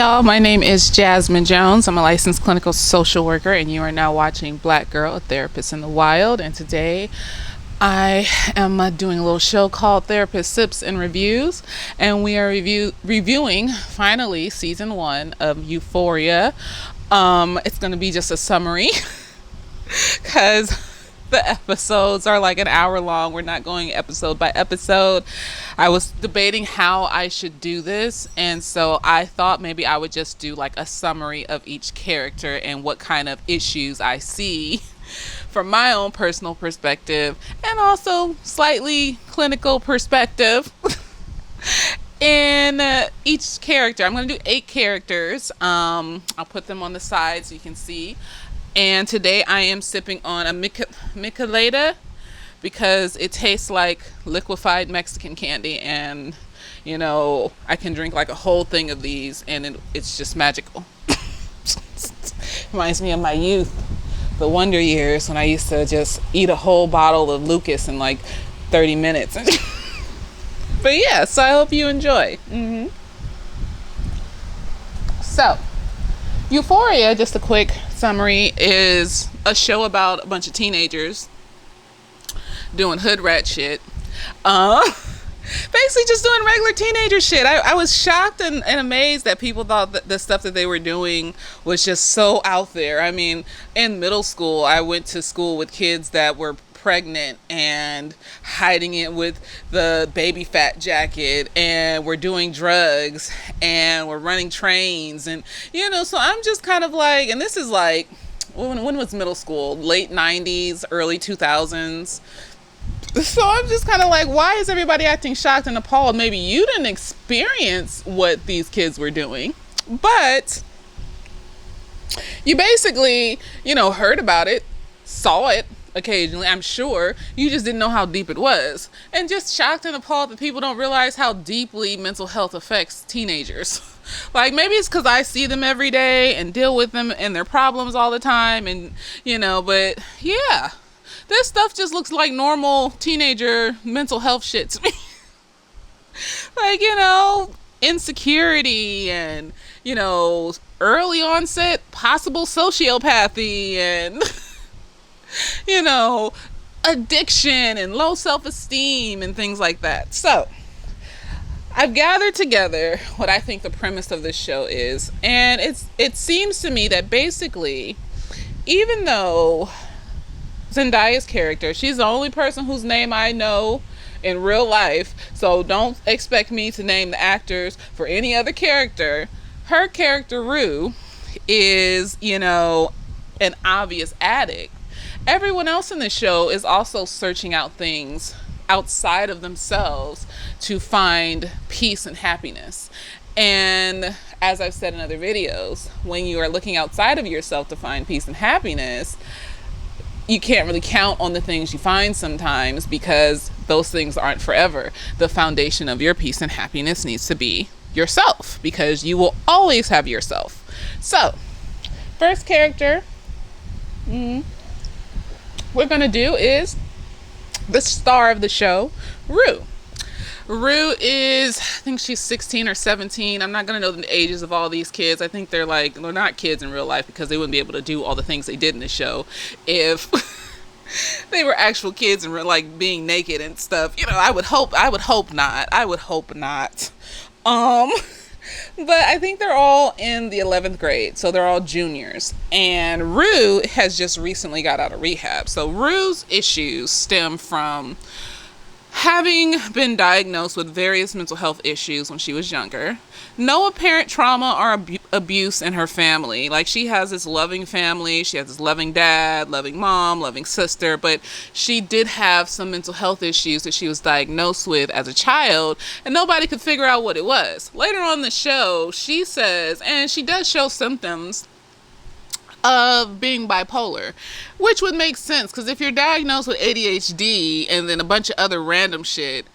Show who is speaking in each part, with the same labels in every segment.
Speaker 1: y'all. My name is Jasmine Jones. I'm a licensed clinical social worker, and you are now watching Black Girl, a Therapist in the Wild. And today I am doing a little show called Therapist Sips and Reviews, and we are reviewing finally season 1 of Euphoria. It's going to be just a summary because the episodes are like an hour long. We're not going episode by episode. I was debating how I should do this, and so I thought maybe I would just do like a summary of each character and what kind of issues I see from my own personal perspective and also slightly clinical perspective in each character. I'm going to do 8 characters. I'll put them on the side so you can see. And today I am sipping on a Michelada because it tastes like liquefied Mexican candy, and you know, I can drink like a whole thing of these and it's just magical. Reminds me of my youth, the wonder years when I used to just eat a whole bottle of Lucas in like 30 minutes. But yeah, so I hope you enjoy. So Euphoria, just a quick summary, is a show about a bunch of teenagers doing hood rat shit. Basically just doing regular teenager shit. I was shocked and amazed that people thought that the stuff that they were doing was just so out there. I mean, in middle school, I went to school with kids that were pregnant and hiding it with the baby fat jacket, and we're doing drugs and we're running trains, and you know, so I'm just kind of like, and this is like, when was middle school? Late 90s, early 2000s. So I'm just kind of like, why is everybody acting shocked and appalled? Maybe you didn't experience what these kids were doing, but you basically, you know, heard about it, saw it occasionally. I'm sure you just didn't know how deep it was, and just shocked and appalled that people don't realize how deeply mental health affects teenagers. Like, maybe it's because I see them every day and deal with them and their problems all the time, and you know, but yeah, this stuff just looks like normal teenager mental health shit to me. Like, you know, insecurity and, you know, early onset possible sociopathy and you know, addiction and low self-esteem and things like that. So I've gathered together what I think the premise of this show is, and it seems to me that basically, even though Zendaya's character, she's the only person whose name I know in real life, so don't expect me to name the actors for any other character. Her character, Rue, is, you know, an obvious addict. Everyone else in the show is also searching out things outside of themselves to find peace and happiness. And as I've said in other videos, when you are looking outside of yourself to find peace and happiness, you can't really count on the things you find sometimes, because those things aren't forever. The foundation of your peace and happiness needs to be yourself, because you will always have yourself. So, first character we're gonna do is the star of the show, Rue. Rue is, I think she's 16 or 17. I'm not going to know the ages of all these kids. I think they're not kids in real life, because they wouldn't be able to do all the things they did in the show if they were actual kids and were like being naked and stuff. You know, I would hope not. But I think they're all in the 11th grade, so they're all juniors. And Rue has just recently got out of rehab. So Rue's issues stem from having been diagnosed with various mental health issues when she was younger. No apparent trauma or abuse in her family. Like, she has this loving family. She has this loving dad, loving mom, loving sister. But she did have some mental health issues that she was diagnosed with as a child, and nobody could figure out what it was. Later on in the show, she says, and she does show symptoms of being bipolar, which would make sense, because if you're diagnosed with ADHD and then a bunch of other random shit,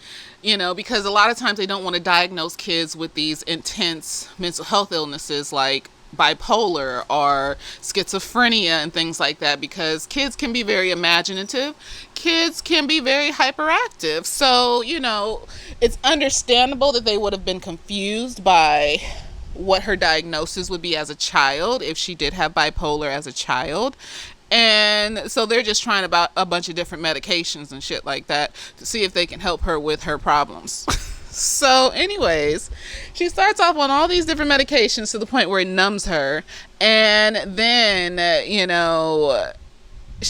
Speaker 1: you know, because a lot of times they don't want to diagnose kids with these intense mental health illnesses like bipolar or schizophrenia and things like that, because kids can be very imaginative, kids can be very hyperactive. So, you know, it's understandable that they would have been confused by what her diagnosis would be as a child, if she did have bipolar as a child. And so they're just trying about a bunch of different medications and shit like that to see if they can help her with her problems. So anyways, she starts off on all these different medications to the point where it numbs her. And then,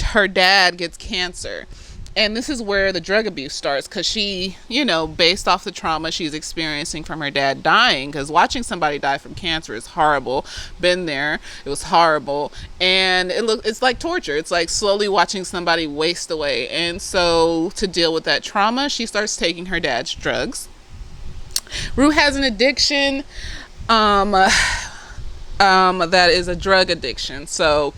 Speaker 1: her dad gets cancer. And this is where the drug abuse starts, because she, based off the trauma she's experiencing from her dad dying, because watching somebody die from cancer is horrible. Been there. It was horrible. And it's like torture. It's like slowly watching somebody waste away. And so to deal with that trauma, she starts taking her dad's drugs. Rue has an addiction that is a drug addiction. So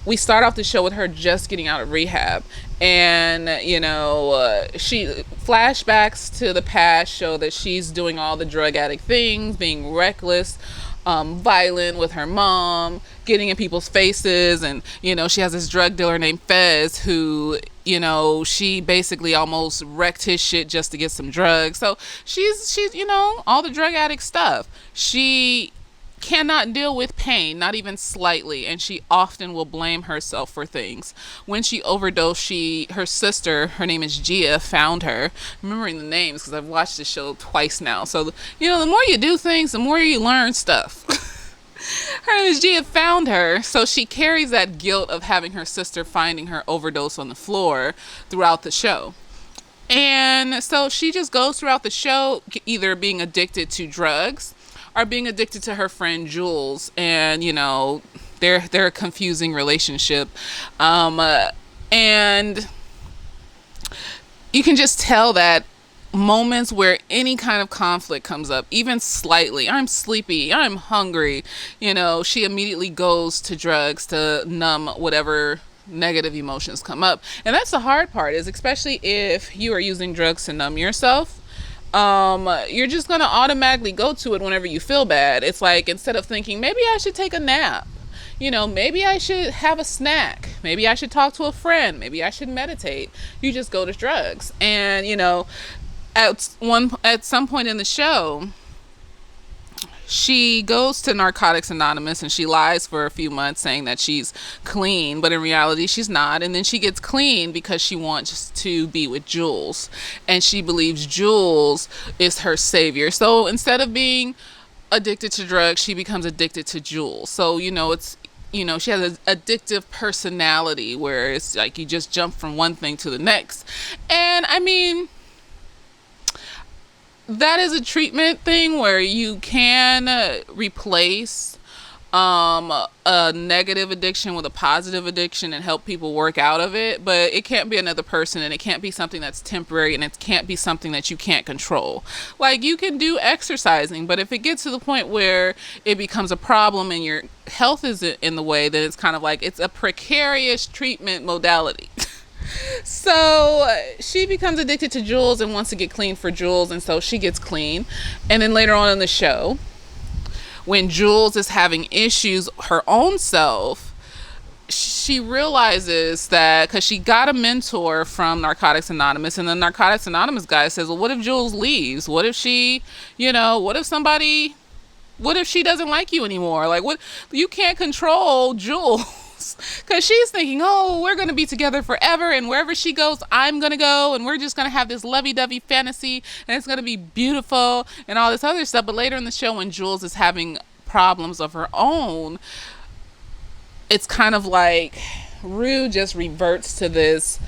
Speaker 1: we start off the show with her just getting out of rehab. And, she flashbacks to the past show that she's doing all the drug addict things, being reckless, violent with her mom, getting in people's faces. And, she has this drug dealer named Fez who, she basically almost wrecked his shit just to get some drugs. So she's all the drug addict stuff. She cannot deal with pain, not even slightly, and she often will blame herself for things. When she overdosed, her sister, her name is Gia, found her. I'm remembering the names because I've watched the show twice now. So, the more you do things, the more you learn stuff. Her name is Gia, found her, so she carries that guilt of having her sister finding her overdose on the floor throughout the show. And so she just goes throughout the show either being addicted to drugs are being addicted to her friend Jules, and they're a confusing relationship, and you can just tell that moments where any kind of conflict comes up, even slightly, I'm sleepy, I'm hungry, she immediately goes to drugs to numb whatever negative emotions come up. And that's the hard part, is especially if you are using drugs to numb yourself, you're just going to automatically go to it whenever you feel bad. It's like, instead of thinking, maybe I should take a nap, maybe I should have a snack, maybe I should talk to a friend, maybe I should meditate, you just go to drugs. And, at some point in the show, she goes to Narcotics Anonymous and she lies for a few months saying that she's clean, but in reality she's not. And then she gets clean because she wants to be with Jules, and she believes Jules is her savior. So instead of being addicted to drugs, she becomes addicted to Jules. So it's she has an addictive personality where it's like you just jump from one thing to the next. And I mean, that is a treatment thing where you can replace a negative addiction with a positive addiction and help people work out of it, but it can't be another person, and it can't be something that's temporary, and it can't be something that you can't control. Like, you can do exercising, but if it gets to the point where it becomes a problem and your health is in the way, then it's kind of like it's a precarious treatment modality. So she becomes addicted to Jules and wants to get clean for Jules, and so she gets clean. And then later on in the show, when Jules is having issues her own self, she realizes that, because she got a mentor from Narcotics Anonymous, and the Narcotics Anonymous guy says, well, what if Jules leaves? What if she, what if she doesn't like you anymore? Like, what? You can't control Jules. Because she's thinking, oh, we're going to be together forever, and wherever she goes, I'm going to go, and we're just going to have this lovey-dovey fantasy, and it's going to be beautiful, and all this other stuff. But later in the show, when Jules is having problems of her own, it's kind of like Rue just reverts to this,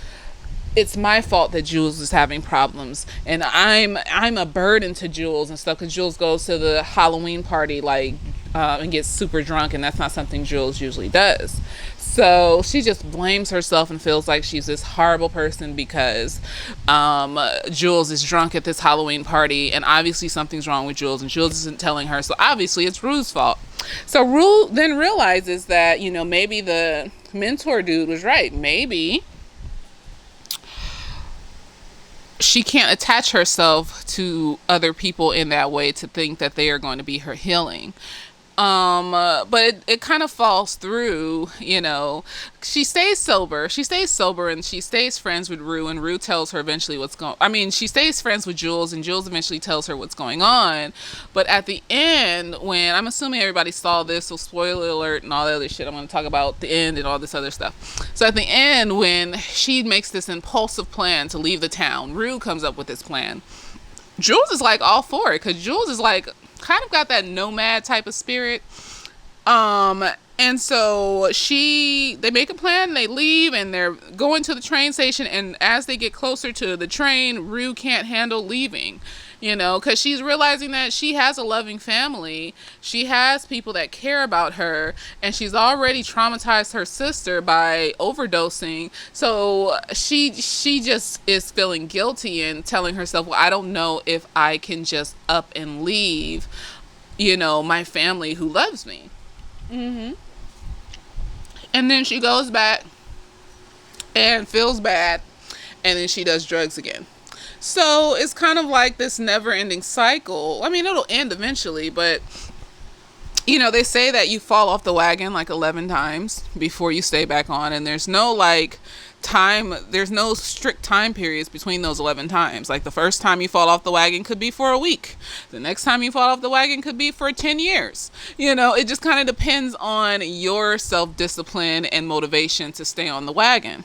Speaker 1: it's my fault that Jules is having problems, and I'm a burden to Jules and stuff, because Jules goes to the Halloween party and gets super drunk, and that's not something Jules usually does. So she just blames herself and feels like she's this horrible person because Jules is drunk at this Halloween party, and obviously something's wrong with Jules, and Jules isn't telling her, so obviously it's Rue's fault. So Rue then realizes that, maybe the mentor dude was right. Maybe she can't attach herself to other people in that way to think that they are going to be her healing. But it kind of falls through, she stays sober, and she stays friends with Rue, and Rue tells her eventually she stays friends with Jules, and Jules eventually tells her what's going on. But at the end, when, I'm assuming everybody saw this, so spoiler alert and all the other shit, I'm going to talk about the end and all this other stuff. So at the end, when she makes this impulsive plan to leave the town, Rue comes up with this plan. Jules is like all for it, because Jules is like kind of got that nomad type of spirit. And so they make a plan, they leave, and they're going to the train station, and as they get closer to the train, Rue can't handle leaving, because she's realizing that she has a loving family, she has people that care about her, and she's already traumatized her sister by overdosing. So she just is feeling guilty and telling herself, well, I don't know if I can just up and leave, my family who loves me. And then she goes back and feels bad, and then she does drugs again. So it's kind of like this never-ending cycle. I mean, it'll end eventually, but they say that you fall off the wagon like 11 times before you stay back on, and there's no strict time periods between those 11 times. Like, the first time you fall off the wagon could be for a week. The next time you fall off the wagon could be for 10 years. It just kind of depends on your self-discipline and motivation to stay on the wagon.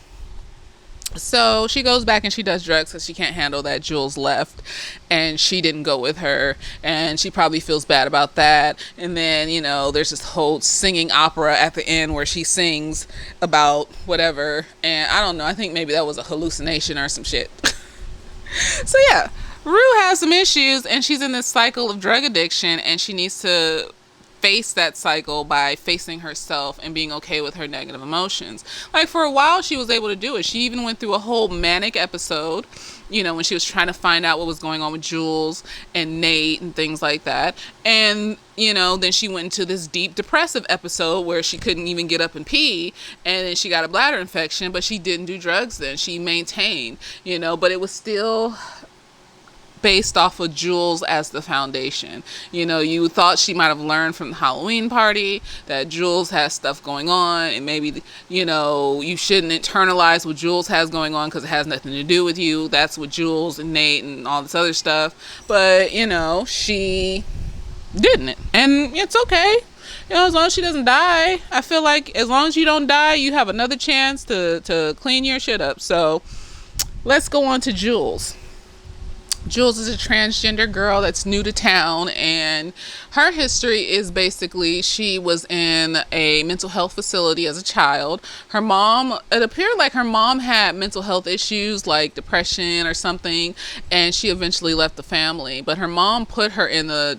Speaker 1: So she goes back and she does drugs because she can't handle that Jules left and she didn't go with her, and she probably feels bad about that. And then, there's this whole singing opera at the end where she sings about whatever, and I don't know, I think maybe that was a hallucination or some shit. So yeah, Rue has some issues, and she's in this cycle of drug addiction, and she needs to face that cycle by facing herself and being okay with her negative emotions. Like, for a while she was able to do it. She even went through a whole manic episode, when she was trying to find out what was going on with Jules and Nate and things like that. And then she went into this deep depressive episode where she couldn't even get up and pee, and then she got a bladder infection, but she didn't do drugs then. She maintained, but it was still based off of Jules as the foundation. You thought she might have learned from the Halloween party that Jules has stuff going on, and maybe, you shouldn't internalize what Jules has going on because it has nothing to do with you. That's with Jules and Nate and all this other stuff. But, she didn't. And it's okay. As long as she doesn't die. I feel like as long as you don't die, you have another chance to clean your shit up. So let's go on to Jules. Jules is a transgender girl that's new to town, and her history is basically she was in a mental health facility as a child. It appeared like her mom had mental health issues like depression or something, and she eventually left the family. But her mom put her in the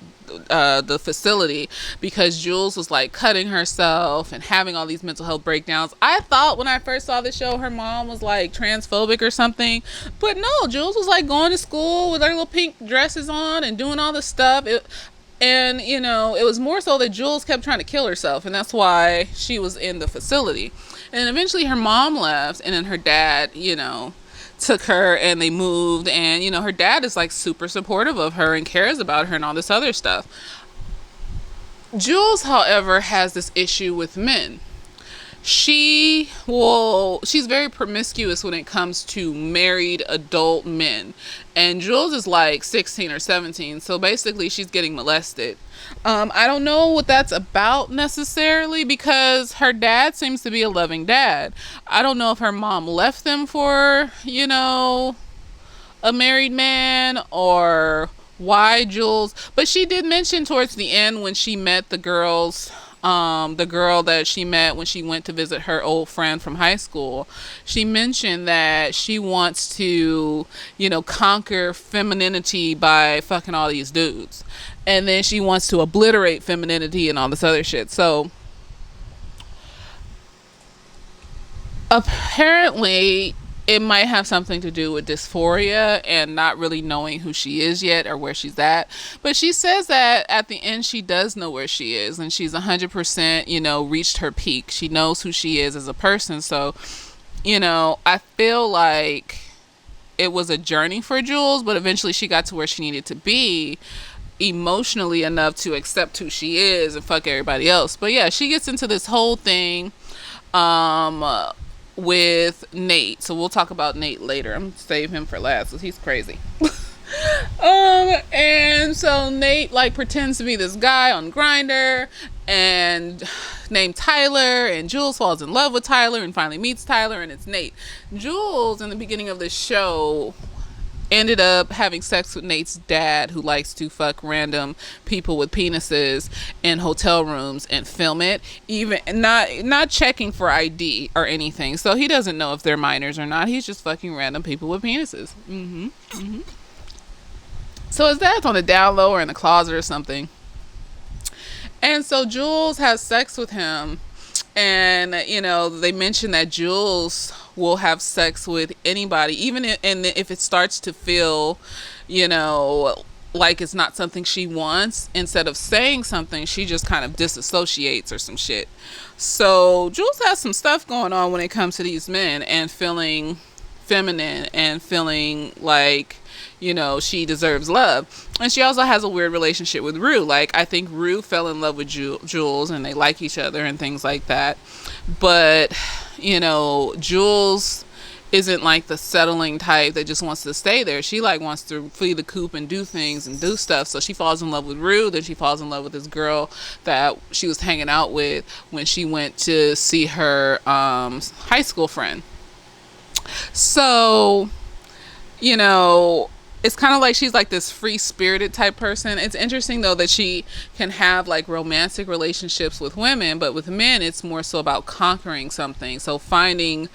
Speaker 1: facility because Jules was like cutting herself and having all these mental health breakdowns. I thought when I first saw the show her mom was like transphobic or something, but no, Jules was like going to school with her little pink dresses on and doing all this stuff. It was more so that Jules kept trying to kill herself, and that's why she was in the facility. And eventually her mom left, and then her dad, took her, and they moved, and her dad is like super supportive of her and cares about her and all this other stuff. Jules, however, has this issue with men. She's very promiscuous when it comes to married adult men, and Jules is like 16 or 17, so basically she's getting molested. I don't know what that's about necessarily, because her dad seems to be a loving dad. I don't know if her mom left them for, a married man, or why Jules, but she did mention towards the end when she met the girl that she met when she went to visit her old friend from high school, she mentioned that she wants to, conquer femininity by fucking all these dudes. And then she wants to obliterate femininity and all this other shit. So apparently it might have something to do with dysphoria and not really knowing who she is yet or where she's at. But she says that at the end she does know where she is, and she's 100%, reached her peak. She knows who she is as a person. So, I feel like it was a journey for Jules, but eventually she got to where she needed to be. emotionally enough to accept who she is and fuck everybody else. But yeah, she gets into this whole thing with Nate. So we'll talk about Nate later. I'm gonna save him for last because he's crazy. And so Nate like pretends to be this guy on Grindr and named Tyler, and Jules falls in love with Tyler and finally meets Tyler, and it's Nate. Jules in the beginning of the show ended up having sex with Nate's dad, who likes to fuck random people with penises in hotel rooms and film it, even not checking for ID or anything. So he doesn't know if they're minors or not. He's just fucking random people with penises. So his dad's on the down low or in the closet or something. And so Jules has sex with him. And, you know, they mention that Jules will have sex with anybody, even if it starts to feel, you know, like it's not something she wants. Instead of saying something, she just kind of disassociates or some shit. So Jules has some stuff going on when it comes to these men and feeling feminine and feeling like, you know, she deserves love. And she also has a weird relationship with Rue. Like, I think Rue fell in love with Jules and they like each other and things like that. But, you know, Jules isn't like the settling type that just wants to stay there. She like wants to flee the coop and do things and do stuff. So she falls in love with Rue. Then she falls in love with this girl that she was hanging out with when she went to see her high school friend. So, you know, it's kind of like she's like this free-spirited type person. It's interesting though that she can have like romantic relationships with women, but with men it's more so about conquering something. So finding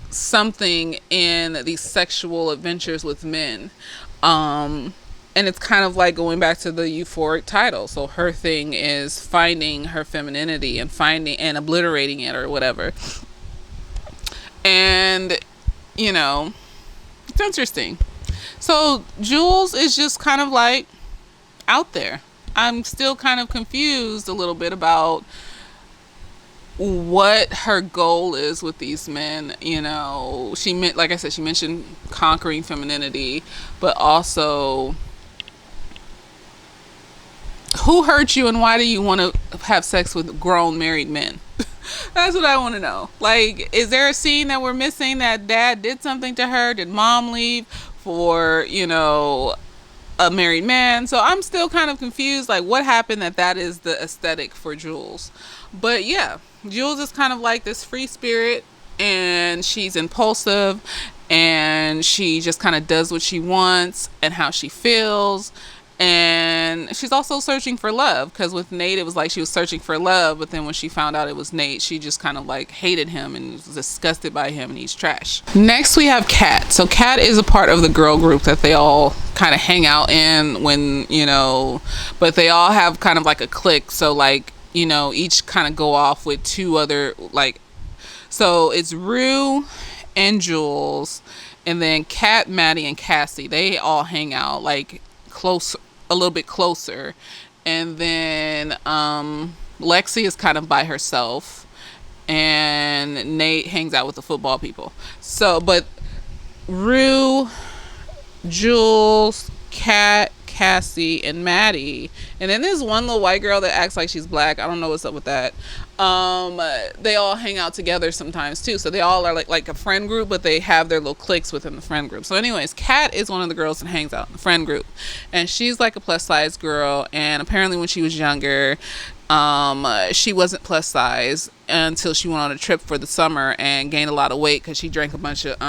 Speaker 1: something in these sexual adventures with men. And it's kind of like going back to the euphoric title. So her thing is finding her femininity and finding and obliterating it or whatever. And, you know, it's interesting. So Jules is just kind of like out there. I'm still kind of confused a little bit about what her goal is with these men. You know, like I said, she mentioned conquering femininity, but also who hurt you and why do you want to have sex with grown married men? That's what I want to know. Like, is there a scene that we're missing that dad did something to her? Did mom leave for, you know, a married man? So I'm still kind of confused, like what happened that is the aesthetic for Jules. But yeah, Jules is kind of like this free spirit, and she's impulsive, and she just kind of does what she wants and how she feels. And she's also searching for love, because with Nate it was like she was searching for love, but then when she found out it was Nate, she just kind of like hated him and was disgusted by him and he's trash. Next we have Kat. So Kat is a part of the girl group that they all kind of hang out in when, you know, but they all have kind of like a clique. So like, you know, each kind of go off with two other, like, so it's Rue and Jules, and then Kat, Maddie, and Cassie. They all hang out like close, a little bit closer. And then Lexi is kind of by herself, and Nate hangs out with the football people. So, but Rue, Jules, Kat, Cassie, and Maddie, and then there's one little white girl that acts like she's black. I don't know what's up with that. They all hang out together sometimes too. So they all are like a friend group, but they have their little cliques within the friend group. So anyways, Kat is one of the girls that hangs out in the friend group, and she's like a plus size girl. And apparently when she was younger, she wasn't plus size until she went on a trip for the summer and gained a lot of weight because she drank a bunch of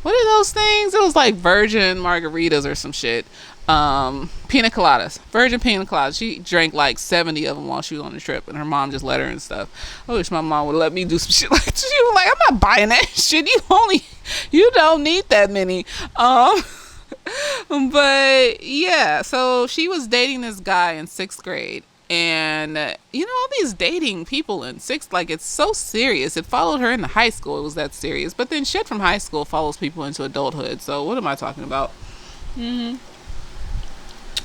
Speaker 1: what are those things? It was like virgin margaritas or some shit. Pina coladas, virgin pina coladas. She drank like 70 of them while she was on the trip, and her mom just let her and stuff. I wish my mom would let me do some shit like that. She was like, I'm not buying that shit. You don't need that many. But yeah, so she was dating this guy in 6th grade. And, you know, all these dating people in 6th, like, it's so serious. It followed her into high school. It was that serious. But then shit from high school follows people into adulthood. So what am I talking about?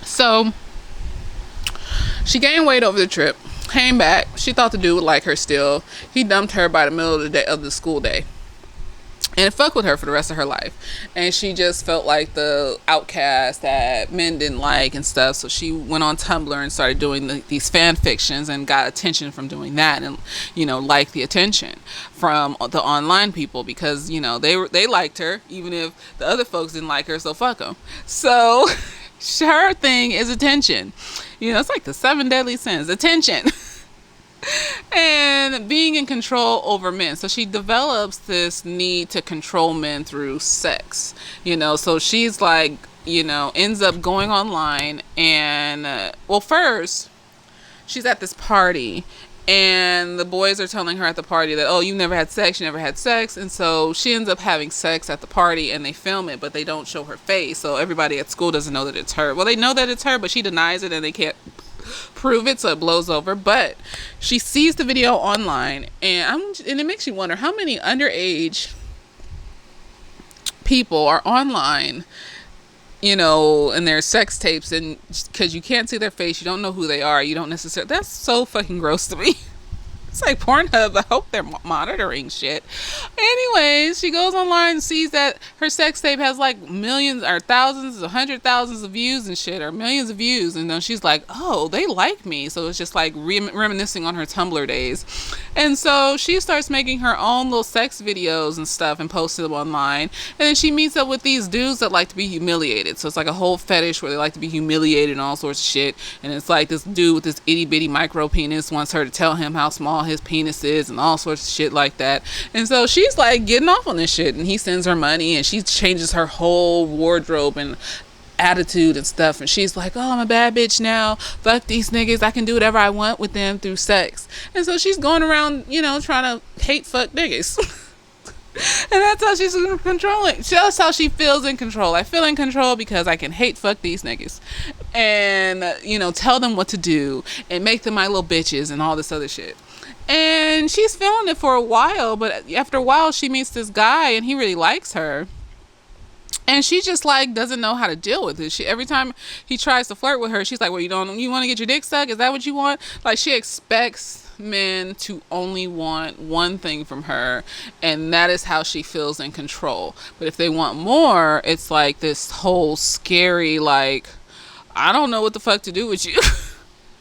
Speaker 1: So she gained weight over the trip, came back. She thought the dude would like her still. He dumped her by the middle of the school day. and it fucked with her for the rest of her life. And she just felt like the outcast that men didn't like and stuff. So she went on Tumblr and started doing these fan fictions and got attention from doing that, and liked the attention from the online people, because they liked her even if the other folks didn't like her. So fuck them. So her thing is attention. It's like the 7 deadly sins: attention. And being in control over men. So she develops this need to control men through sex. So she's like, ends up going online and, well, first, she's at this party. And the boys are telling her at the party that, oh, you've never had sex, you never had sex. And so she ends up having sex at the party, and they film it, but they don't show her face. So everybody at school doesn't know that it's her. Well, they know that it's her, but she denies it, and they can't prove it, so it blows over. But she sees the video online, and it makes you wonder how many underage people are online, and their sex tapes, and because you can't see their face, you don't know who they are, you don't necessarily. That's so fucking gross to me. It's like Pornhub. I hope they're monitoring shit. Anyways, she goes online and sees that her sex tape has like millions or thousands or 100,000s of views and shit, or millions of views. And then she's like, oh, they like me. So it's just like reminiscing on her Tumblr days. And so she starts making her own little sex videos and stuff and posting them online. And then she meets up with these dudes that like to be humiliated. So it's like a whole fetish where they like to be humiliated and all sorts of shit. And it's like this dude with this itty bitty micro penis wants her to tell him how small his penis is and all sorts of shit like that. And so she's like getting off on this shit, and he sends her money, and she changes her whole wardrobe and attitude and stuff, and she's like, oh, I'm a bad bitch now, fuck these niggas, I can do whatever I want with them through sex. And so she's going around trying to hate fuck niggas. And that's how she's controlling. That's how she feels in control. I feel in control because I can hate fuck these niggas and tell them what to do and make them my little bitches and all this other shit. And she's feeling it for a while, but after a while she meets this guy and he really likes her. And she just like doesn't know how to deal with it. Every time he tries to flirt with her, she's like, well, you want to get your dick sucked? Is that what you want? Like, she expects men to only want one thing from her, and that is how she feels in control. But if they want more, it's like this whole scary, like, I don't know what the fuck to do with you.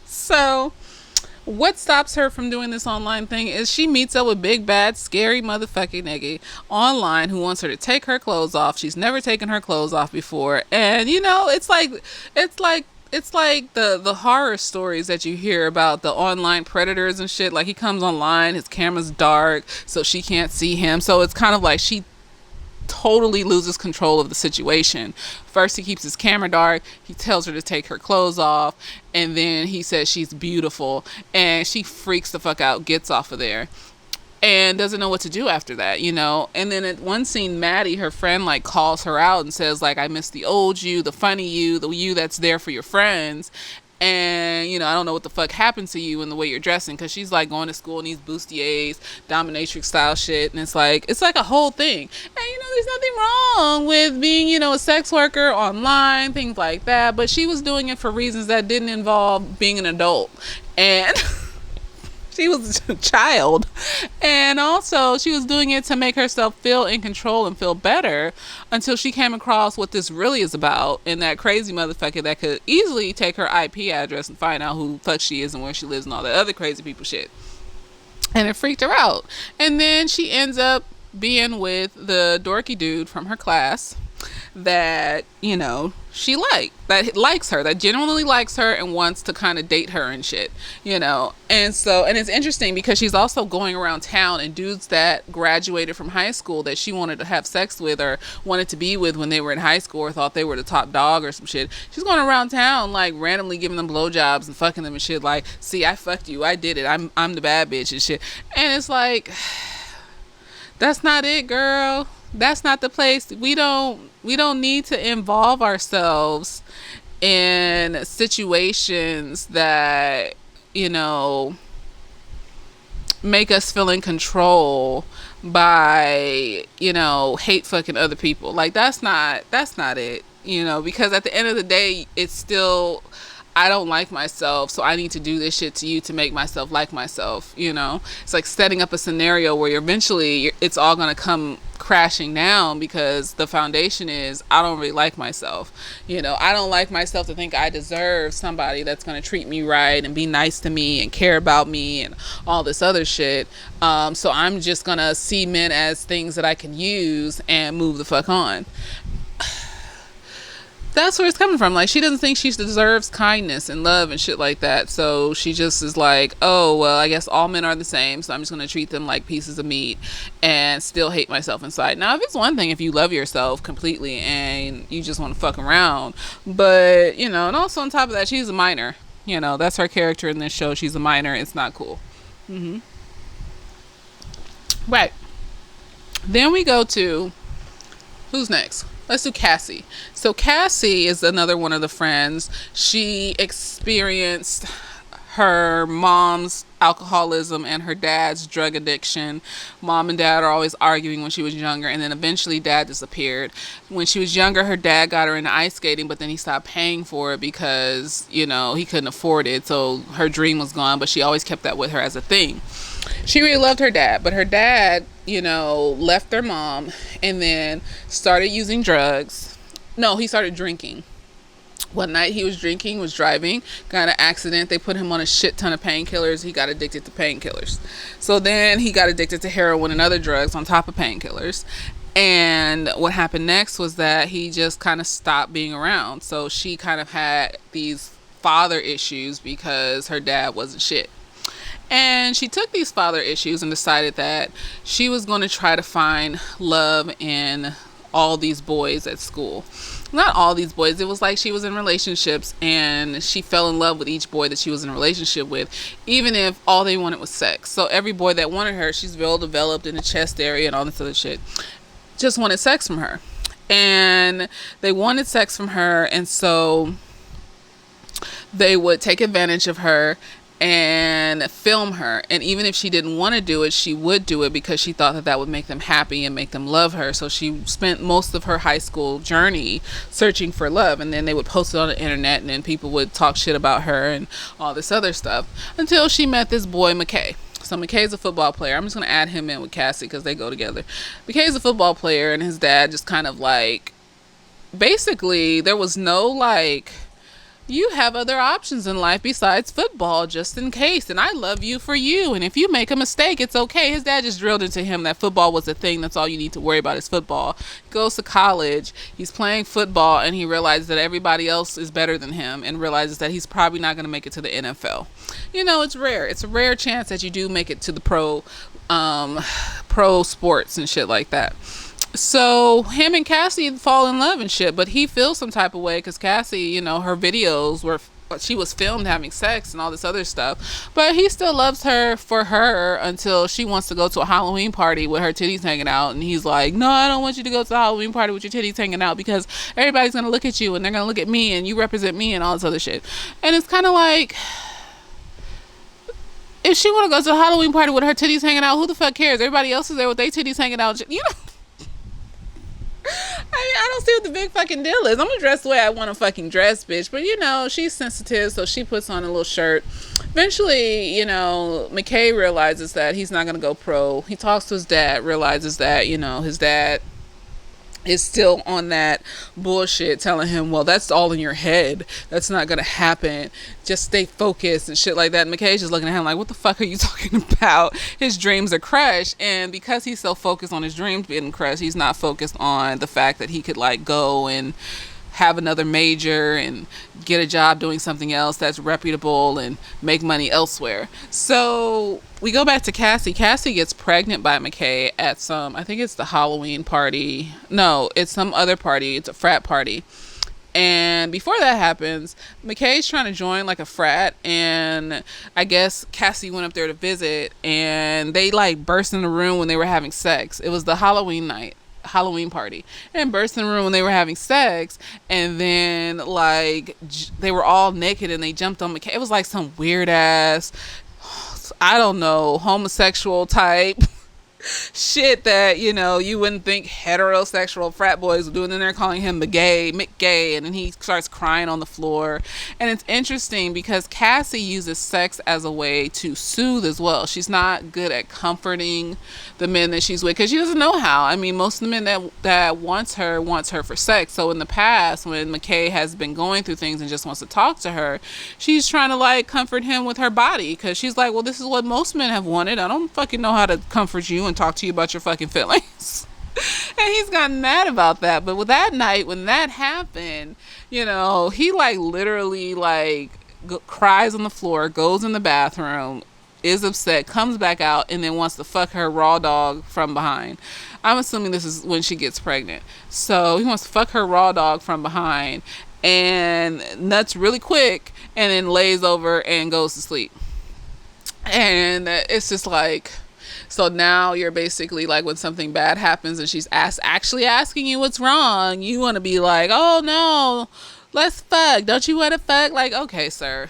Speaker 1: So what stops her from doing this online thing is she meets up with big bad scary motherfucking nigga online who wants her to take her clothes off. She's never taken her clothes off before, and it's like the horror stories that you hear about the online predators and shit. Like, he comes online, his camera's dark, so she can't see him. So it's kind of like she totally loses control of the situation. First, he keeps his camera dark. He tells her to take her clothes off, and then he says she's beautiful, and she freaks the fuck out, gets off of there, and doesn't know what to do after that, And then at one scene, Maddie, her friend, like, calls her out and says, like, I miss the old you, the funny you, the you that's there for your friends. And, I don't know what the fuck happened to you and the way you're dressing, because she's like going to school in these bustiers, dominatrix style shit. And it's like a whole thing. And, there's nothing wrong with being, a sex worker online, things like that. But she was doing it for reasons that didn't involve being an adult. And she was a child. And also, she was doing it to make herself feel in control and feel better, until she came across what this really is about, and that crazy motherfucker that could easily take her IP address and find out who the fuck she is and where she lives and all that other crazy people shit. And it freaked her out. And then she ends up being with the dorky dude from her class that, she likes her, that genuinely likes her and wants to kind of date her and shit, And so, and it's interesting because she's also going around town, and dudes that graduated from high school that she wanted to have sex with or wanted to be with when they were in high school, or thought they were the top dog or some shit, she's going around town, like, randomly giving them blowjobs and fucking them and shit, like, see, I fucked you, I did it, I'm the bad bitch and shit. And it's like, that's not it, girl. That's not the place. We don't need to involve ourselves in situations that, make us feel in control by, hate fucking other people. Like, that's not it, because at the end of the day, it's still, I don't like myself, so I need to do this shit to you to make myself like myself, It's like setting up a scenario where eventually it's all going to come crashing down because the foundation is I don't really like myself. I don't like myself to think I deserve somebody that's going to treat me right and be nice to me and care about me and all this other shit. So I'm just going to see men as things that I can use and move the fuck on. That's where it's coming from. Like, she doesn't think she deserves kindness and love and shit like that. So she just is like, oh, well, I guess all men are the same. So I'm just going to treat them like pieces of meat and still hate myself inside. Now, if it's one thing, if you love yourself completely and you just want to fuck around. But, and also on top of that, she's a minor. That's her character in this show. She's a minor. It's not cool. Right. Then we go to, who's next? Let's do Cassie. So Cassie is another one of the friends. She experienced her mom's alcoholism and her dad's drug addiction. Mom and dad are always arguing when she was younger, and then eventually dad disappeared. When she was younger, her dad got her into ice skating, but then he stopped paying for it because, he couldn't afford it. So her dream was gone, but she always kept that with her as a thing. She really loved her dad, but her dad, left their mom and then started using drugs. No, he started drinking. One night he was drinking, was driving, got in an accident. They put him on a shit ton of painkillers. He got addicted to painkillers. So then he got addicted to heroin and other drugs on top of painkillers. And what happened next was that he just kind of stopped being around. So she kind of had these father issues because her dad wasn't shit. And she took these father issues and decided that she was going to try to find love in all these boys at school. Not all these boys. It was like she was in relationships and she fell in love with each boy that she was in a relationship with, even if all they wanted was sex. So every boy that wanted her, she's well developed in the chest area and all this other shit, just wanted sex from her. And they wanted sex from her, and so they would take advantage of her and film her. And even if she didn't want to do it, she would do it because she thought that would make them happy and make them love her. So she spent most of her high school journey searching for love, and then they would post it on the internet, and then people would talk shit about her and all this other stuff until she met this boy, McKay. So McKay's a football player. I'm just going to add him in with Cassie because they go together. McKay's a football player, and his dad just kind of like, basically there was no like, you have other options in life besides football, just in case. And I love you for you. And if you make a mistake, it's okay. His dad just drilled into him that football was a thing. That's all you need to worry about is football. He goes to college. He's playing football, and he realizes that everybody else is better than him, and realizes that he's probably not going to make it to the NFL. It's rare. It's a rare chance that you do make it to the pro sports and shit like that. So him and Cassie fall in love and shit, but he feels some type of way because Cassie, her videos were, she was filmed having sex and all this other stuff, but he still loves her for her until she wants to go to a Halloween party with her titties hanging out, and he's like, no, I don't want you to go to the Halloween party with your titties hanging out because everybody's gonna look at you and they're gonna look at me and you represent me and all this other shit. And it's kind of like, if she want to go to a Halloween party with her titties hanging out, who the fuck cares? Everybody else is there with their titties hanging out, I don't see what the big fucking deal is. I'm gonna dress the way I want to fucking dress, bitch. But she's sensitive, so she puts on a little shirt. Eventually, McKay realizes that he's not gonna go pro. He talks to his dad, realizes that, his dad is still on that bullshit, telling him, well, that's all in your head. That's not gonna happen. Just stay focused and shit like that. And McKay's just looking at him like, what the fuck are you talking about? His dreams are crushed. And because he's so focused on his dreams being crushed, he's not focused on the fact that he could like go and have another major and get a job doing something else that's reputable and make money elsewhere. So we go back to Cassie. Cassie gets pregnant by McKay at I think it's the Halloween party. No, it's some other party. It's a frat party. And before that happens, McKay's trying to join like a frat, and I guess Cassie went up there to visit, and they like burst in the room when they were having sex. It was the Halloween party, and burst in the room when they were having sex, and then like they were all naked and they jumped on McKay. It was like some weird ass, I don't know, homosexual type shit that, you know, you wouldn't think heterosexual frat boys would do. And then they're calling him McGay, and then he starts crying on the floor. And it's interesting because Cassie uses sex as a way to soothe as well. She's not good at comforting the men that she's with because she doesn't know how. I mean, most of the men that wants her for sex. So in the past, when McKay has been going through things and just wants to talk to her, she's trying to like comfort him with her body because she's like, well, this is what most men have wanted. I don't fucking know how to comfort you and talk to you about your fucking feelings. And he's gotten mad about that. But with that night, when that happened, you know, he like literally like cries on the floor, goes in the bathroom, is upset, comes back out, and then wants to fuck her raw dog from behind. I'm assuming this is when she gets pregnant. So he wants to fuck her raw dog from behind and nuts really quick, and then lays over and goes to sleep. And it's just like, so now you're basically like, when something bad happens and she's actually asking you what's wrong, you want to be like, oh no, let's fuck. Don't you want to fuck? Like, okay, sir,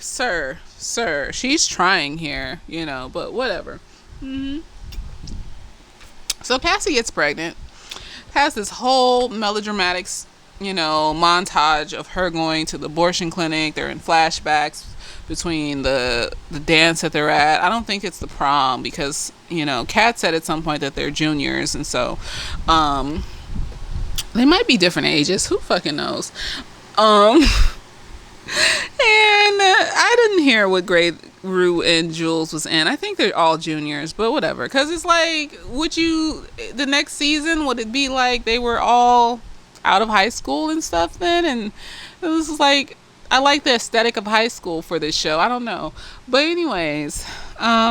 Speaker 1: she's trying here, you know, but whatever. So Cassie gets pregnant, has this whole melodramatic, you know, montage of her going to the abortion clinic. They're in flashbacks between the dance that they're at. I don't think it's the prom because, you know, Kat said at some point that they're juniors, and so they might be different ages. Who fucking knows? And I didn't hear what grade Rue and Jules was in. I think they're all juniors, but whatever. Because it's like, the next season, would it be like they were all out of high school and stuff then? And it was like, I like the aesthetic of high school for this show. I don't know. But anyways,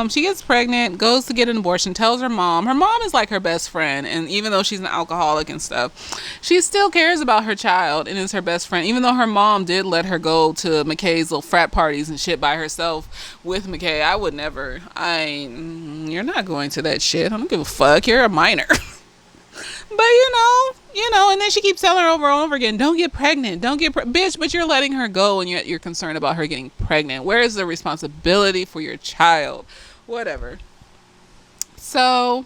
Speaker 1: she gets pregnant, goes to get an abortion, tells her mom. Her mom is like her best friend. And even though she's an alcoholic and stuff, she still cares about her child and is her best friend. Even though her mom did let her go to McKay's little frat parties and shit by herself with McKay. I would never. You're not going to that shit. I don't give a fuck. You're a minor. But you know, and then she keeps telling her over and over again, don't get pregnant, bitch, but you're letting her go and yet you're concerned about her getting pregnant. Where is the responsibility for your child? Whatever. So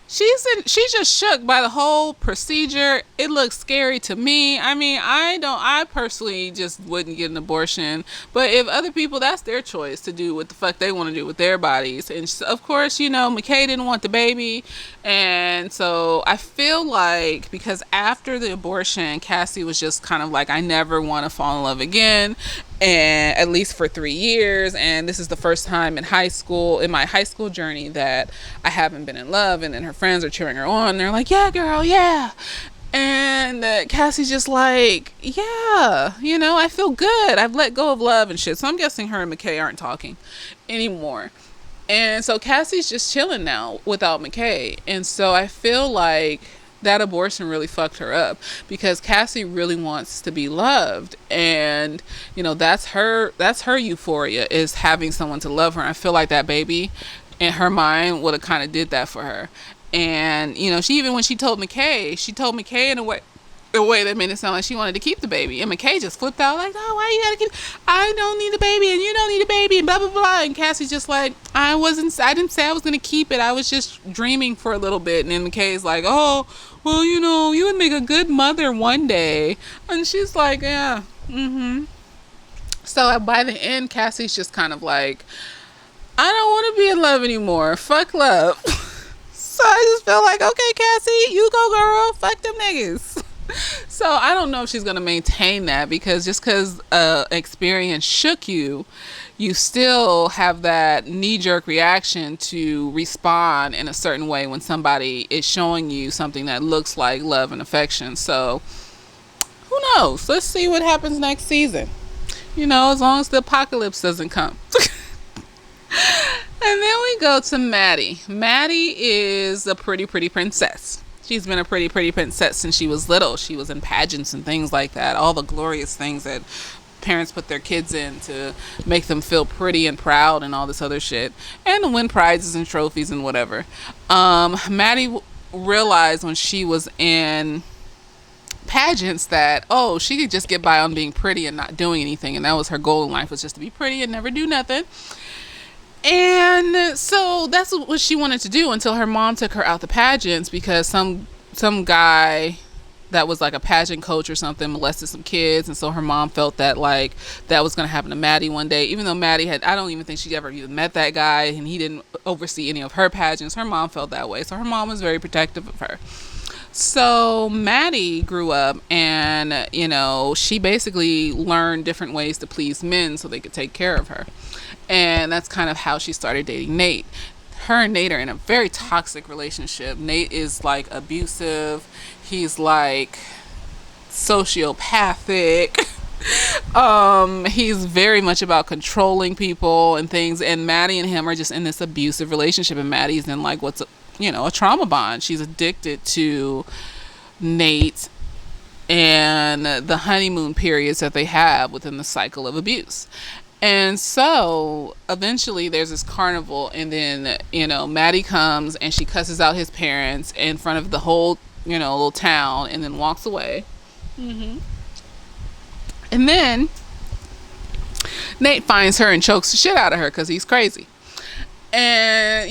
Speaker 1: she's just shook by the whole procedure. It looks scary to me. I mean, I personally just wouldn't get an abortion, but if other people, that's their choice to do what the fuck they want to do with their bodies. And of course, you know, McKay didn't want the baby, and so I feel like because after the abortion, Cassie was just kind of like, I never want to fall in love again, and at least for 3 years, and this is the first time in my high school journey that I haven't been in love. And then her friends are cheering her on, they're like, yeah girl, yeah. And Cassie's just like, yeah, you know, I feel good, I've let go of love and shit. So I'm guessing her and McKay aren't talking anymore, and so Cassie's just chilling now without McKay. And so I feel like that abortion really fucked her up because Cassie really wants to be loved, and you know, that's her euphoria, is having someone to love her. I feel like that baby in her mind would have kind of did that for her. And you know, when she told McKay in a way that made it sound like she wanted to keep the baby, and McKay just flipped out like, oh, why you gotta keep, I don't need a baby and you don't need a baby and blah blah blah. And Cassie's just like, I didn't say I was gonna keep it, I was just dreaming for a little bit. And then McKay's like, oh, well, you know, you would make a good mother one day. And she's like, yeah, So by the end, Cassie's just kind of like, I don't want to be in love anymore, fuck love. So I just feel like, okay, Cassie, you go girl, fuck them niggas. So I don't know if she's going to maintain that, because just because experience shook you, you still have that knee-jerk reaction to respond in a certain way when somebody is showing you something that looks like love and affection. So who knows? Let's see what happens next season. You know, as long as the apocalypse doesn't come. And then we go to Maddie. Maddie is a pretty princess. She's been a pretty princess since she was little. She was in pageants and things like that. All the glorious things that parents put their kids in to make them feel pretty and proud and all this other shit. And to win prizes and trophies and whatever. Maddie realized when she was in pageants that, oh, she could just get by on being pretty and not doing anything. And that was her goal in life, was just to be pretty and never do nothing. And so that's what she wanted to do until her mom took her out the pageants because some guy that was like a pageant coach or something molested some kids, and so her mom felt that like that was going to happen to Maddie one day, even though Maddie had, I don't even think she ever even met that guy, and he didn't oversee any of her pageants. Her mom felt that way, so her mom was very protective of her. So Maddie grew up, and she basically learned different ways to please men so they could take care of her, and that's kind of how she started dating Nate. Her and Nate are in a very toxic relationship. Nate is like abusive. He's like sociopathic. He's very much about controlling people and things. And Maddie and him are just in this abusive relationship. And Maddie's in like a trauma bond. She's addicted to Nate and the honeymoon periods that they have within the cycle of abuse. And so eventually there's this carnival, and then, Maddie comes and she cusses out his parents in front of the whole, little town, and then walks away. Mm-hmm. And then Nate finds her and chokes the shit out of her because he's crazy. And,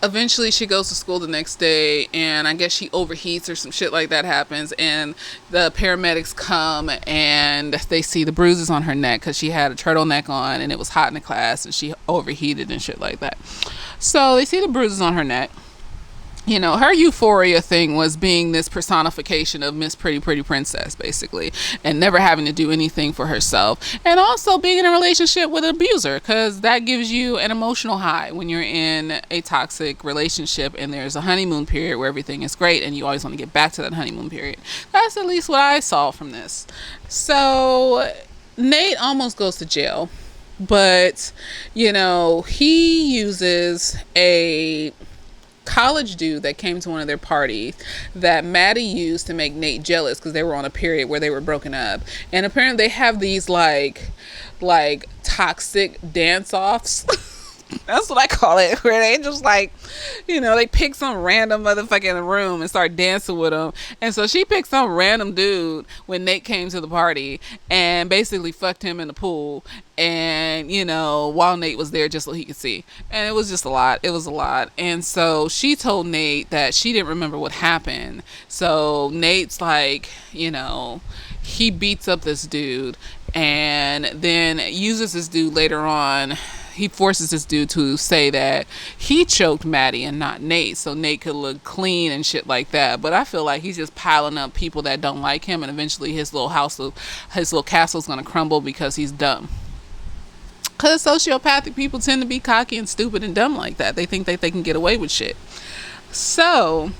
Speaker 1: eventually she goes to school the next day, and I guess she overheats or some shit like that happens, and the paramedics come and they see the bruises on her neck because she had a turtleneck on and it was hot in the class and she overheated and shit like that. So they see the bruises on her neck. Her Euphoria thing was being this personification of Miss Pretty Pretty Princess, basically, and never having to do anything for herself, and also being in a relationship with an abuser, because that gives you an emotional high when you're in a toxic relationship and there's a honeymoon period where everything is great and you always want to get back to that honeymoon period. That's at least what I saw from this. So Nate almost goes to jail, but he uses a college dude that came to one of their parties that Maddie used to make Nate jealous because they were on a period where they were broken up. And apparently they have these like toxic dance-offs. That's what I call it, where they just like, they pick some random motherfucker in the room and start dancing with him. And so she picked some random dude when Nate came to the party and basically fucked him in the pool. And, while Nate was there just so he could see. And it was just a lot. It was a lot. And so she told Nate that she didn't remember what happened. So Nate's like, he beats up this dude and then uses this dude later on. He forces this dude to say that he choked Maddie and not Nate, so Nate could look clean and shit like that. But I feel like he's just piling up people that don't like him, and eventually his little castle's gonna crumble because he's dumb. Because sociopathic people tend to be cocky and stupid and dumb like that. They think that they can get away with shit. So,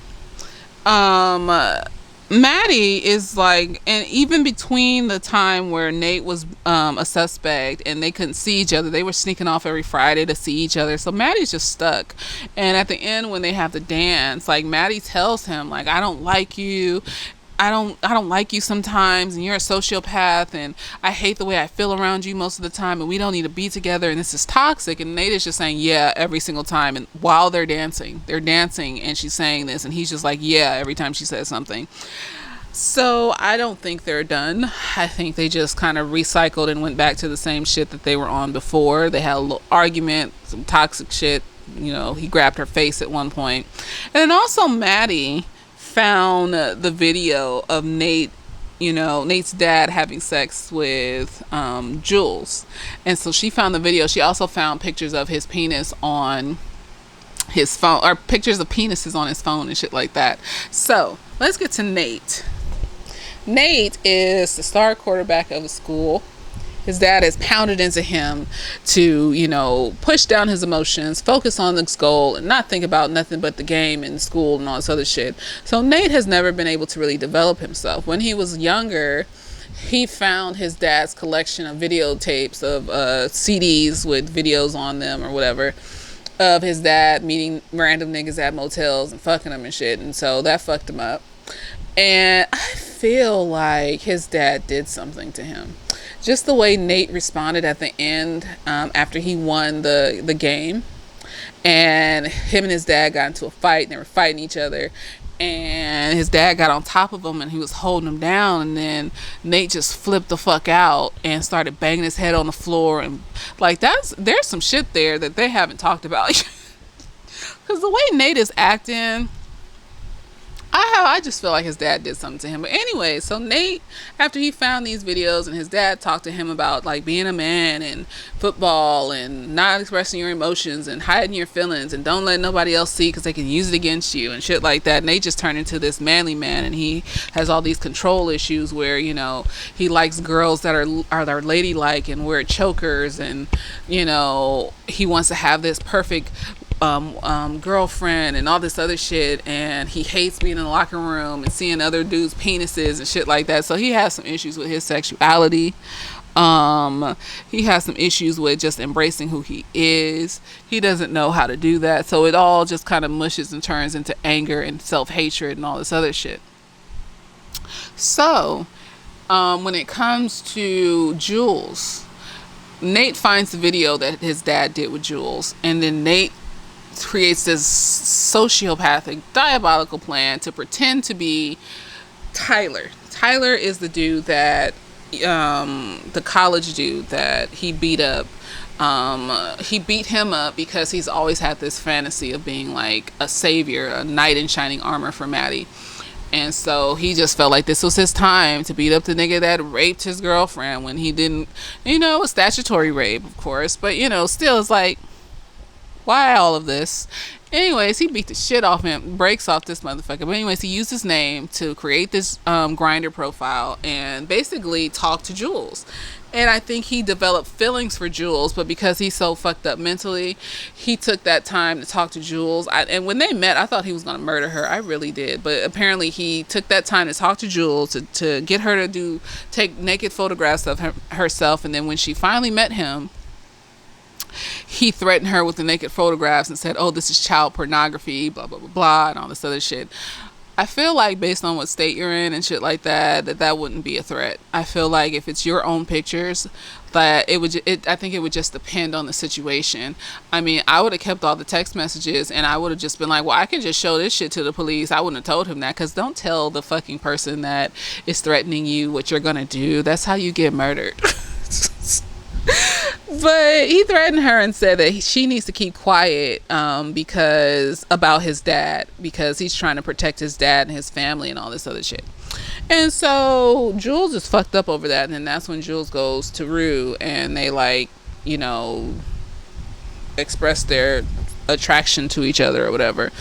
Speaker 1: Maddie is like, and even between the time where Nate was a suspect and they couldn't see each other, they were sneaking off every Friday to see each other. So Maddie's just stuck. And at the end, when they have to dance, like Maddie tells him, like, I don't like you. I don't like you sometimes, and you're a sociopath, and I hate the way I feel around you most of the time, and we don't need to be together, and this is toxic. And Nate is just saying yeah every single time, and while they're dancing and she's saying this, and he's just like yeah every time she says something. So I don't think they're done. I think they just kind of recycled and went back to the same shit that they were on before. They had a little argument, some toxic shit. He grabbed her face at one point. And then also Maddie found the video of Nate's dad having sex with Jules. And so she found the video. She also found pictures of his penis on his phone, or pictures of penises on his phone and shit like that. So let's get to Nate. Nate is the star quarterback of the school. His dad has pounded into him to, push down his emotions, focus on this goal, and not think about nothing but the game and school and all this other shit. So Nate has never been able to really develop himself. When he was younger, he found his dad's collection of videotapes of CDs with videos on them or whatever, of his dad meeting random niggas at motels and fucking them and shit. And so that fucked him up. And I feel like his dad did something to him. Just the way Nate responded at the end, after he won the game, and him and his dad got into a fight and they were fighting each other, and his dad got on top of him and he was holding him down, and then Nate just flipped the fuck out and started banging his head on the floor, and like there's some shit there that they haven't talked about. Because the way Nate is acting, I just feel like his dad did something to him. But anyway, so Nate, after he found these videos and his dad talked to him about like being a man and football and not expressing your emotions and hiding your feelings and don't let nobody else see because they can use it against you and shit like that, Nate just turned into this manly man, and he has all these control issues where, you know, he likes girls that are ladylike and wear chokers, and, you know, he wants to have this perfect girlfriend and all this other shit, and he hates being in the locker room and seeing other dudes' penises and shit like that. So he has some issues with his sexuality. He has some issues with just embracing who he is. He doesn't know how to do that, so it all just kind of mushes and turns into anger and self-hatred and all this other shit. So when it comes to Jules, Nate finds the video that his dad did with Jules, and then Nate creates this sociopathic, diabolical plan to pretend to be Tyler. Tyler is the dude that, the college dude that he beat up. He beat him up because he's always had this fantasy of being like a savior, a knight in shining armor for Maddie. And so he just felt like this was his time to beat up the nigga that raped his girlfriend when he didn't, you know, a statutory rape, of course. But, you know, still it's like, why all of this? Anyways, he beat the shit off him, breaks off this motherfucker. But anyways, he used his name to create this Grindr profile and basically talk to Jules. And I think he developed feelings for Jules, but because he's so fucked up mentally, he took that time to talk to Jules. And when they met, I thought he was going to murder her. I really did. But apparently he took that time to talk to Jules, to get her to take naked photographs of herself. And then when she finally met him, he threatened her with the naked photographs and said, oh, this is child pornography, blah, blah, blah, blah, and all this other shit. I feel like based on what state you're in and shit like that, that wouldn't be a threat. I feel like if it's your own pictures, that I think it would just depend on the situation. I mean, I would have kept all the text messages and I would have just been like, well, I can just show this shit to the police. I wouldn't have told him that, because don't tell the fucking person that is threatening you what you're going to do. That's how you get murdered. But he threatened her and said that she needs to keep quiet because about his dad, because he's trying to protect his dad and his family and all this other shit. And so Jules is fucked up over that, and then that's when Jules goes to Rue and they, like, you know, express their attraction to each other or whatever.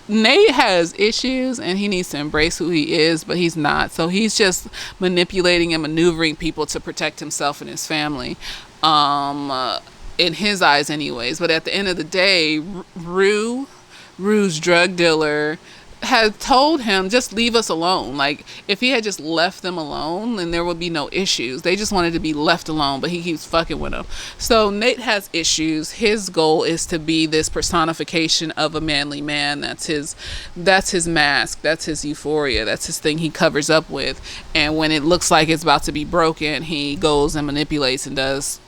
Speaker 1: Nate has issues and he needs to embrace who he is, but he's not. So he's just manipulating and maneuvering people to protect himself and his family, in his eyes anyways. But at the end of the day, Rue's drug dealer had told him, just leave us alone. Like, if he had just left them alone, then there would be no issues. They just wanted to be left alone, but he keeps fucking with them. So Nate has issues. His goal is to be this personification of a manly man. That's his mask. That's his euphoria. That's his thing he covers up with. And when it looks like it's about to be broken, he goes and manipulates and does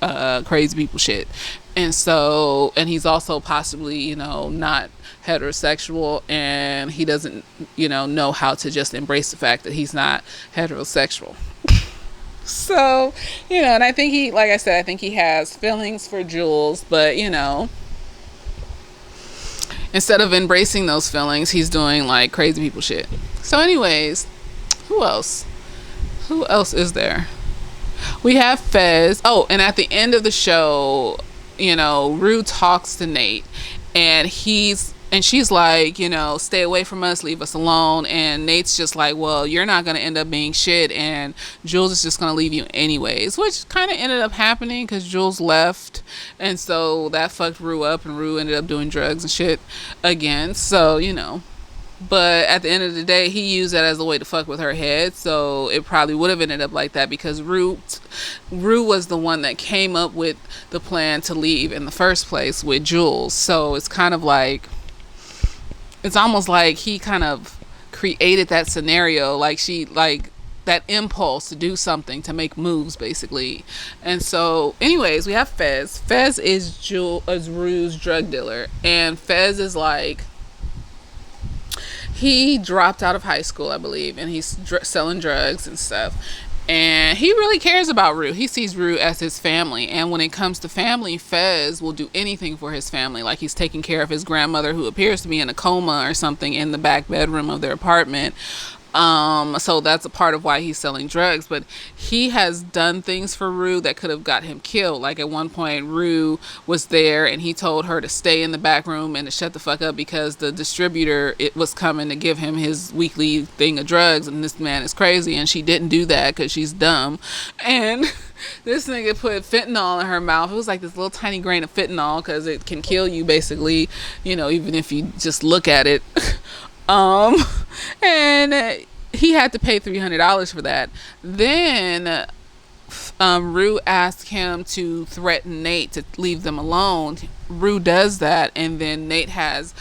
Speaker 1: crazy people shit. And so, and he's also possibly, you know, not heterosexual, and he doesn't, you know how to just embrace the fact that he's not heterosexual. So, you know, and I think he, like I said, I think he has feelings for Jules, but, you know, instead of embracing those feelings, he's doing like crazy people shit. So anyways, who else is there? We have Fez. Oh, and at the end of the show, you know, Rue talks to Nate, and she's like, you know, stay away from us, leave us alone. And Nate's just like, well, you're not going to end up being shit, and Jules is just going to leave you anyways, which kind of ended up happening because Jules left, and so that fucked Rue up, and Rue ended up doing drugs and shit again. So, you know, but at the end of the day, he used that as a way to fuck with her head, so it probably would have ended up like that because Rue was the one that came up with the plan to leave in the first place with Jules. So it's kind of like, it's almost like he kind of created that scenario, like that impulse to do something, to make moves, basically. And so anyways, we have Fez. Fez is Rue's drug dealer, and Fez is like, he dropped out of high school, I believe, and he's selling drugs and stuff. And he really cares about Rue. He sees Rue as his family. And when it comes to family, Fez will do anything for his family. Like he's taking care of his grandmother, who appears to be in a coma or something, in the back bedroom of their apartment. So that's a part of why he's selling drugs. But he has done things for Rue that could have got him killed. Like at one point, Rue was there and he told her to stay in the back room and to shut the fuck up because the distributor was coming to give him his weekly thing of drugs, and this man is crazy, and she didn't do that because she's dumb. And this nigga put fentanyl in her mouth. It was like this little tiny grain of fentanyl because it can kill you basically, even if you just look at it. And he had to pay $300 for that. Then Rue asked him to threaten Nate to leave them alone. Rue does that, and then Nate has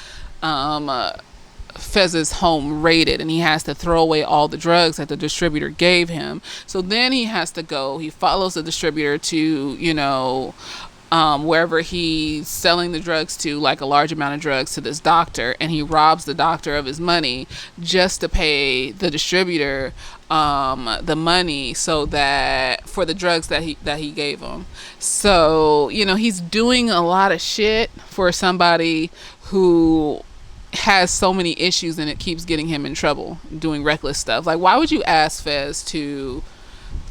Speaker 1: Fez's home raided, and he has to throw away all the drugs that the distributor gave him. So then he has to go. He follows the distributor to, wherever he's selling the drugs to, like a large amount of drugs, to this doctor, and he robs the doctor of his money just to pay the distributor the money so that for the drugs that he gave him. So he's doing a lot of shit for somebody who has so many issues, and it keeps getting him in trouble doing reckless stuff. Like, why would you ask Fez to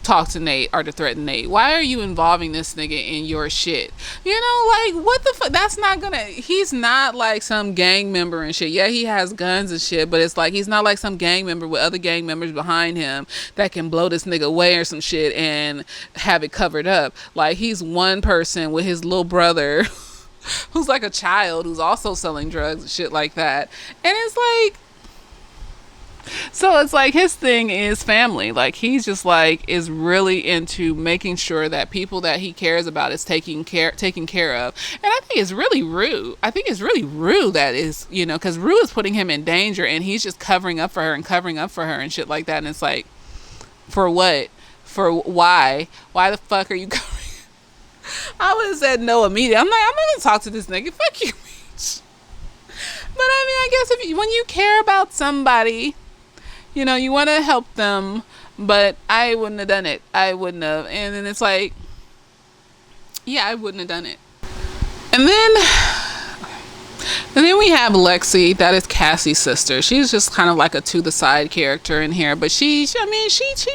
Speaker 1: talk to Nate or to threaten Nate? Why are you involving this nigga in your shit? Like, what the fuck? That's not gonna, he's not like some gang member and shit. Yeah, he has guns and shit, but it's like he's not like some gang member with other gang members behind him that can blow this nigga away or some shit and have it covered up. Like, he's one person with his little brother who's like a child who's also selling drugs and shit like that. And it's like, so it's like his thing is family. Like, he's just like is really into making sure that people that he cares about is taken care of. And I think it's really Rue. That is, because Rue is putting him in danger, and he's just covering up for her and shit like that. And it's like, for what? For why? Why the fuck are you covering? I would have said no immediately. I'm like, I'm not gonna talk to this nigga. Fuck you, bitch. But I mean, I guess when you care about somebody, you want to help them, but I wouldn't have done it. I wouldn't have. And then it's like, yeah, I wouldn't have done it. And then we have Lexi. That is Cassie's sister. She's just kind of like a to the side character in here, but she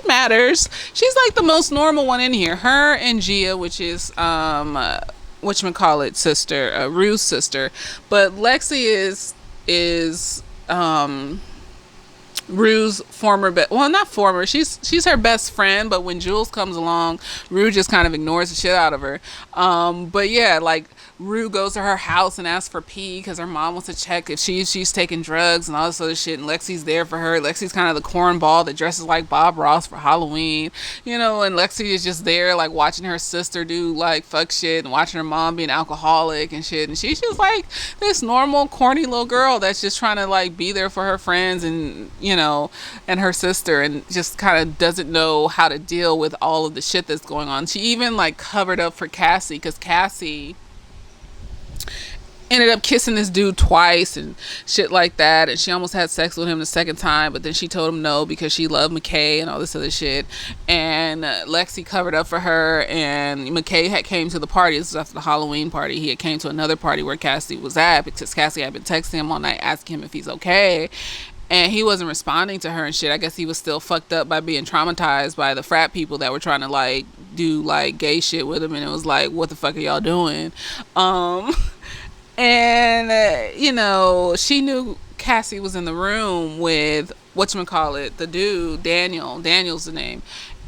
Speaker 1: matters. She's like the most normal one in here. Her and Gia, which is whatchamacallit sister, Rue's sister. But Lexi is Rue's not former, she's her best friend, but when Jules comes along, Rue just kind of ignores the shit out of her. But yeah, like, Rue goes to her house and asks for pee because her mom wants to check if she's taking drugs and all this other shit, and Lexi's there for her. Lexi's kind of the cornball that dresses like Bob Ross for Halloween, and Lexi is just there like watching her sister do like fuck shit and watching her mom be an alcoholic and shit, and she's just like this normal corny little girl that's just trying to like be there for her friends and and her sister, and just kind of doesn't know how to deal with all of the shit that's going on. She even like covered up for Cassie because Cassie ended up kissing this dude twice and shit like that, and she almost had sex with him the second time, but then she told him no because she loved McKay and all this other shit. And Lexi covered up for her, and McKay had came to the party. This was after the Halloween party. He had came to another party where Cassie was at because Cassie had been texting him all night asking him if he's okay, and he wasn't responding to her and shit. I guess he was still fucked up by being traumatized by the frat people that were trying to like do like gay shit with him, and it was like, what the fuck are y'all doing? And she knew Cassie was in the room with whatchamacallit, the dude, Daniel's the name.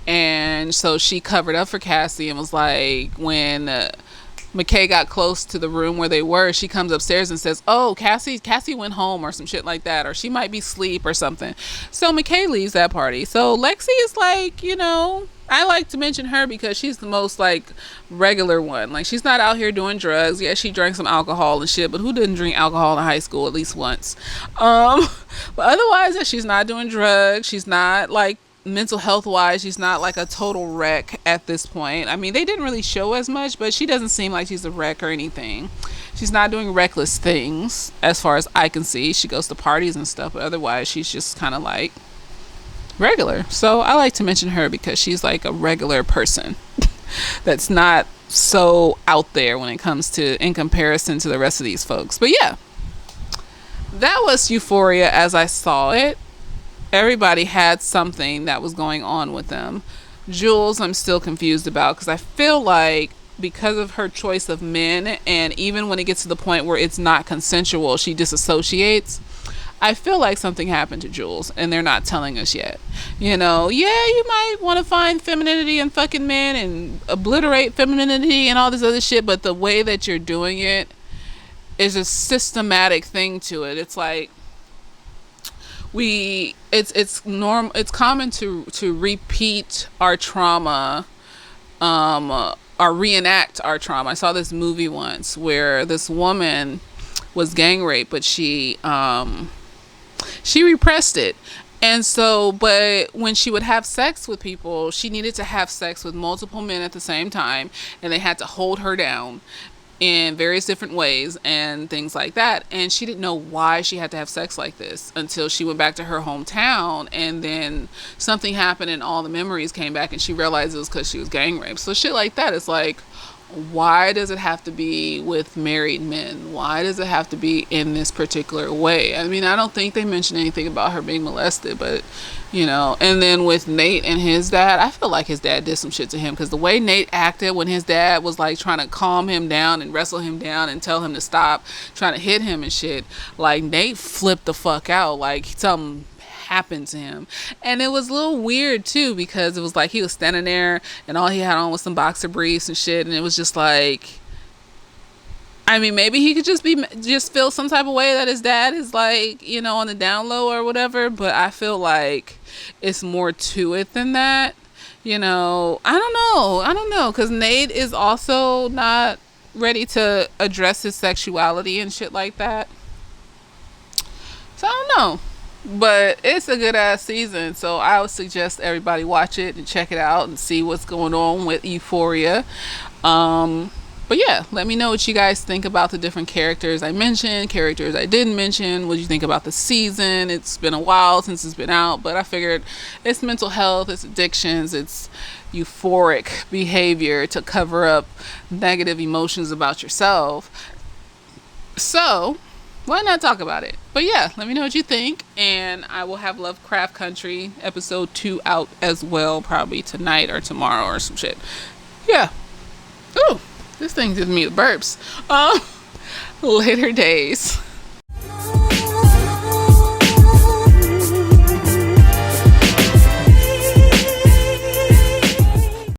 Speaker 1: And so she covered up for Cassie and was like, when McKay got close to the room where they were, she comes upstairs and says, oh, Cassie went home or some shit like that, or she might be asleep or something. So McKay leaves that party. So Lexi is like, I like to mention her because she's the most like regular one. Like, she's not out here doing drugs. Yeah, she drank some alcohol and shit, but who didn't drink alcohol in high school at least once? But otherwise, she's not doing drugs. She's not like mental health wise, she's not like a total wreck at this point. I mean, they didn't really show as much, but she doesn't seem like she's a wreck or anything. She's not doing reckless things as far as I can see. She goes to parties and stuff, but otherwise she's just kind of like regular. So I like to mention her because she's like a regular person that's not so out there when it comes to, in comparison to the rest of these folks. But yeah, that was Euphoria as I saw it. Everybody had something that was going on with them. Jules, I'm still confused about, because I feel like because of her choice of men, and even when it gets to the point where it's not consensual, she disassociates. I feel like something happened to Jules and they're not telling us yet. You know, yeah, you might want to find femininity in fucking men and obliterate femininity and all this other shit, but the way that you're doing it is a systematic thing to it. It's like it's common to repeat our trauma, or reenact our trauma. I saw this movie once where this woman was gang raped, but she repressed it. And so, but when she would have sex with people, she needed to have sex with multiple men at the same time, and they had to hold her down in various different ways and things like that. And she didn't know why she had to have sex like this until she went back to her hometown, and then something happened and all the memories came back and she realized it was because she was gang raped. So shit like that, it's like, why does it have to be with married men? Why does it have to be in this particular way? I mean, I don't think they mentioned anything about her being molested, but you know. And then with Nate and his dad, I feel like his dad did some shit to him, because the way Nate acted when his dad was like trying to calm him down and wrestle him down and tell him to stop trying to hit him and shit, like Nate flipped the fuck out, like something happened to him. And it was a little weird too, because it was like he was standing there and all he had on was some boxer briefs and shit, and it was just like, I mean, maybe he could just feel some type of way that his dad is like, you know, on the down low or whatever, but I feel like it's more to it than that, you know. I don't know, because Nate is also not ready to address his sexuality and shit like that. So I don't know. But it's a good ass season, so I would suggest everybody watch it and check it out and see what's going on with Euphoria. But yeah, let me know what you guys think about the different characters I mentioned, characters I didn't mention. What do you think about the season? It's been a while since it's been out, but I figured it's mental health, it's addictions, it's euphoric behavior to cover up negative emotions about yourself. So why not talk about it? But yeah, let me know what you think, and I will have Lovecraft Country episode 2 out as well, probably tonight or tomorrow or some shit. Yeah. Ooh, this thing gives me the burps. Later days.